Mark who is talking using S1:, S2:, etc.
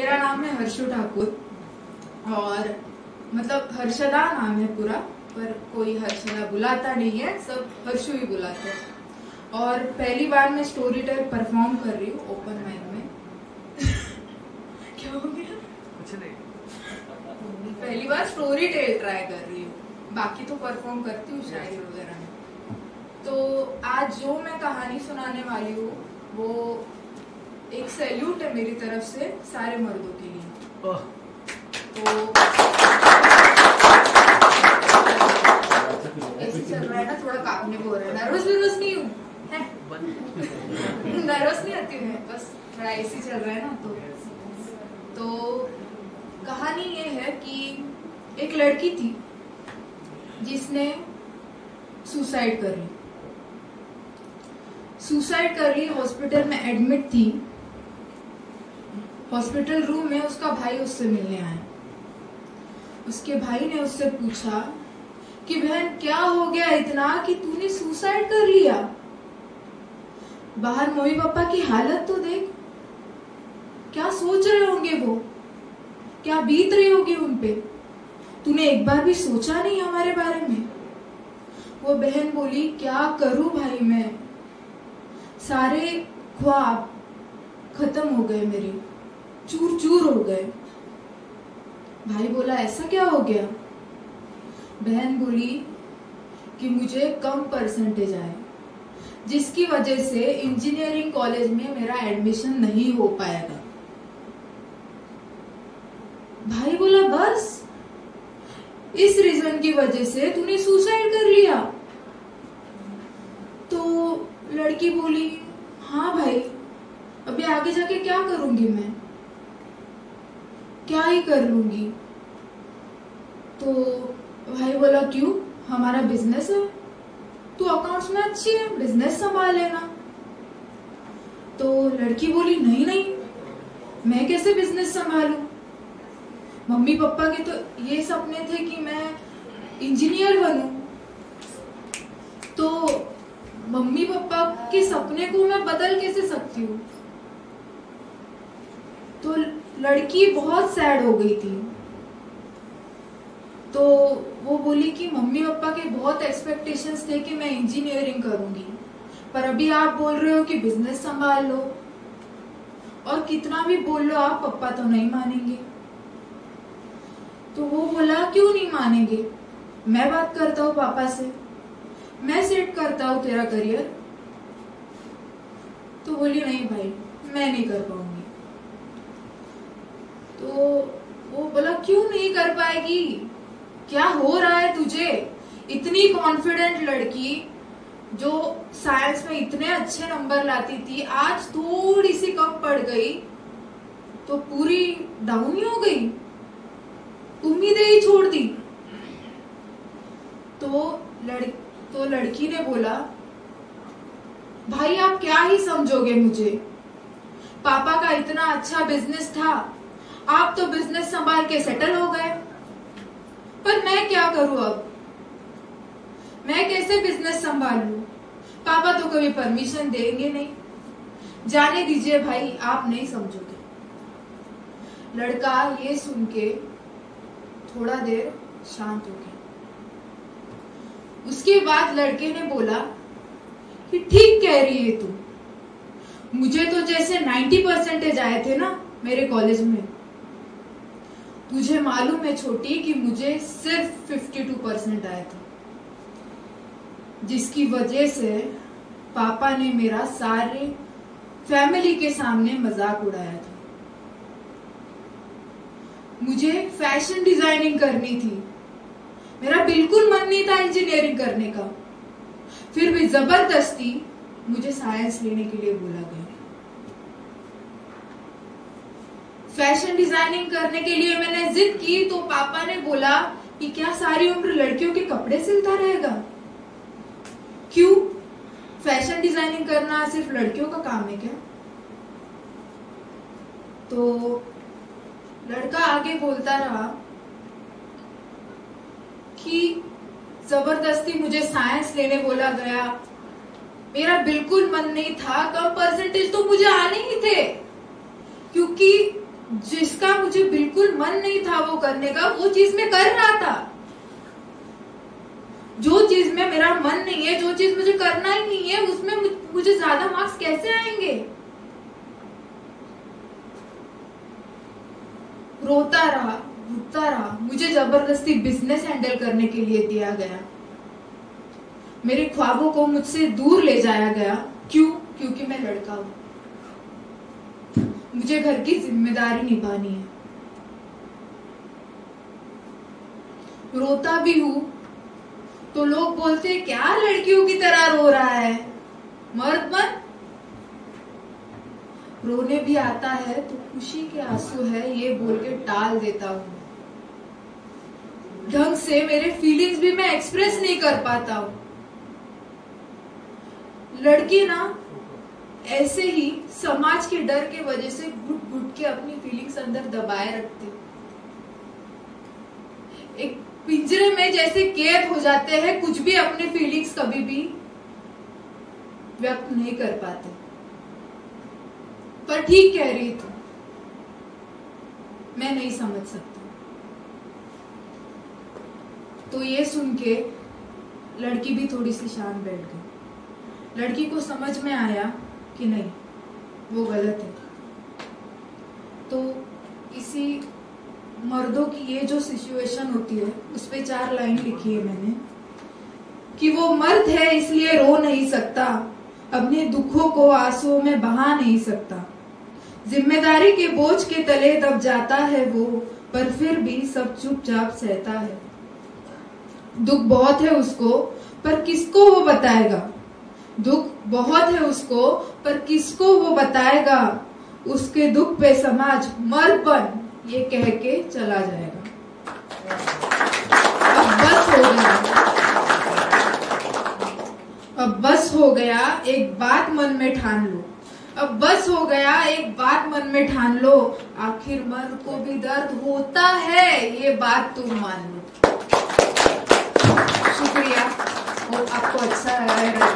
S1: मेरा नाम है हर्षु ठाकुर और मतलब हर्षदा नाम है पूरा, पर कोई हर्षदा बुलाता नहीं है, सब हर्षु ही बुलाते हैं। और पहली बार मैं स्टोरी टेल परफॉर्म कर रही हूँ ओपन माइक में। क्या हो गया?
S2: कुछ नहीं,
S1: पहली बार स्टोरी टेल ट्राई कर रही हूँ, बाकी तो परफॉर्म करती हूँ शायरी वगैरह में। तो आज जो मैं कहानी सुनाने वाली हूँ वो एक सैल्यूट है मेरी तरफ से सारे मर्दों के लिए। तो ऐसे चल रहा है ना, थोड़ा कांपने को हो रहा है। नर्वस नहीं हूँ, नर्वस नहीं आती है, बस थोड़ा ऐसे चल रहा है ना। तो कहानी ये है कि एक लड़की थी जिसने सुसाइड कर ली, हॉस्पिटल में एडमिट थी। हॉस्पिटल रूम में उसका भाई उससे मिलने आया। उसके भाई ने उससे पूछा कि बहन क्या हो गया इतना कि तूने सुसाइड कर लिया? बाहर मम्मी पापा की हालत तो देख, क्या सोच रहे होंगे वो, क्या बीत रही होगी उन पे। तूने एक बार भी सोचा नहीं हमारे बारे में? वो बहन बोली क्या करूं भाई, मैं सारे ख्वाब खत्म हो गए, मेरे चूर चूर हो गए। भाई बोला ऐसा क्या हो गया? बहन बोली कि मुझे कम परसेंटेज आए, जिसकी वजह से इंजीनियरिंग कॉलेज में मेरा एडमिशन नहीं हो पाएगा। भाई बोला बस इस रीजन की वजह से तूने सुसाइड कर लिया? तो लड़की बोली हाँ भाई, अभी आगे जाके क्या करूंगी मैं, क्या ही कर लूंगी। तो भाई बोला क्यों, हमारा बिजनेस है, तू अकाउंट्स में अच्छी है, बिजनेस संभाल लेना। तो लड़की बोली नहीं नहीं, मैं कैसे बिजनेस संभालूं, मम्मी पापा के तो ये सपने थे कि मैं इंजीनियर बनूं, तो मम्मी पापा के सपने को मैं बदल कैसे सकती हूँ। तो लड़की बहुत सैड हो गई थी। तो वो बोली कि मम्मी पापा के बहुत एक्सपेक्टेशंस थे कि मैं इंजीनियरिंग करूंगी, पर अभी आप बोल रहे हो कि बिजनेस संभाल लो, और कितना भी बोल लो आप, पापा तो नहीं मानेंगे। तो वो बोला क्यों नहीं मानेंगे, मैं बात करता हूँ पापा से, मैं सेट करता हूँ तेरा करियर। तो बोली नहीं भाई, मैं नहीं कर पाऊंगी। तो वो बोला क्यों नहीं कर पाएगी, क्या हो रहा है तुझे? इतनी कॉन्फिडेंट लड़की जो साइंस में इतने अच्छे नंबर लाती थी, आज थोड़ी सी कम पड़ गई तो पूरी डाउन ही हो गई, उम्मीदें ही छोड़ दी। तो लड़की ने बोला भाई आप क्या ही समझोगे मुझे, पापा का इतना अच्छा बिजनेस था, आप तो बिजनेस संभाल के सेटल हो गए, पर मैं क्या करूं अब, मैं कैसे बिजनेस संभालूं, पापा तो कभी परमिशन देंगे नहीं, जाने दीजिए भाई, आप नहीं समझोगे। लड़का ये सुन के थोड़ा देर शांत हो गया। उसके बाद लड़के ने बोला कि ठीक कह रही है तू, मुझे तो जैसे 90% आए थे ना मेरे कॉलेज में, तुझे मालूम है छोटी कि मुझे सिर्फ 52% आए थे, जिसकी वजह से पापा ने मेरा सारे फैमिली के सामने मजाक उड़ाया था। मुझे फैशन डिजाइनिंग करनी थी, मेरा बिल्कुल मन नहीं था इंजीनियरिंग करने का, फिर भी जबरदस्ती मुझे साइंस लेने के लिए बोला गया। फैशन डिजाइनिंग करने के लिए मैंने जिद की तो पापा ने बोला कि क्या सारी उम्र लड़कियों के कपड़े सिलता रहेगा, क्यों, फैशन डिजाइनिंग करना सिर्फ लड़कियों का काम है क्या? तो लड़का आगे बोलता रहा कि जबरदस्ती मुझे साइंस लेने बोला गया, मेरा बिल्कुल मन नहीं था, कम परसेंटेज तो मुझे आने ही थे, क्योंकि जिसका मुझे बिल्कुल मन नहीं था वो करने का, वो चीज मैं कर रहा था। जो चीज में मेरा मन नहीं है, जो चीज मुझे करना ही नहीं है, उसमें मुझे ज्यादा मार्क्स कैसे आएंगे? रोता रहा, भुगता रहा। मुझे जबरदस्ती बिजनेस हैंडल करने के लिए दिया गया। मेरे ख्वाबों को मुझसे दूर ले जाया गया। क्यों? क्योंकि मैं लड़का हूं, मुझे घर की जिम्मेदारी निभानी है। रोता भी हूं तो लोग बोलते हैं, क्या लड़कियों की तरह रो रहा है, मर्द बन। रोने भी आता है तो खुशी के आंसू है ये बोल के टाल देता हूं। ढंग से मेरे फीलिंग्स भी मैं एक्सप्रेस नहीं कर पाता हूं। लड़की ना ऐसे ही समाज के डर के वजह से घुट घुट के अपनी फीलिंग्स अंदर दबाए रखते, एक पिंजरे में जैसे कैद हो जाते हैं, कुछ भी अपने फीलिंग्स कभी भी व्यक्त नहीं कर पाते। पर ठीक कह रही थी, मैं नहीं समझ सकता। तो ये सुन के लड़की भी थोड़ी सी शांत बैठ गई। लड़की को समझ में आया कि नहीं, वो गलत है। तो इसी मर्दों की ये जो सिचुएशन होती है उस पे 4 लाइन लिखी है मैंने, कि वो मर्द है इसलिए रो नहीं सकता, अपने दुखों को आंसुओं में बहा नहीं सकता, जिम्मेदारी के बोझ के तले दब जाता है वो, पर फिर भी सब चुपचाप सहता है। दुख बहुत है उसको पर किसको वो बताएगा, दुख बहुत है उसको पर किसको वो बताएगा, उसके दुख पे समाज मर्द बन ये कह के चला जाएगा। अब बस हो गया, अब बस हो गया, एक बात मन में ठान लो। अब बस हो गया, एक बात मन में ठान लो, आखिर मर्द को भी दर्द होता है ये बात तुम मान लो। शुक्रिया, और आपको अच्छा लगा है।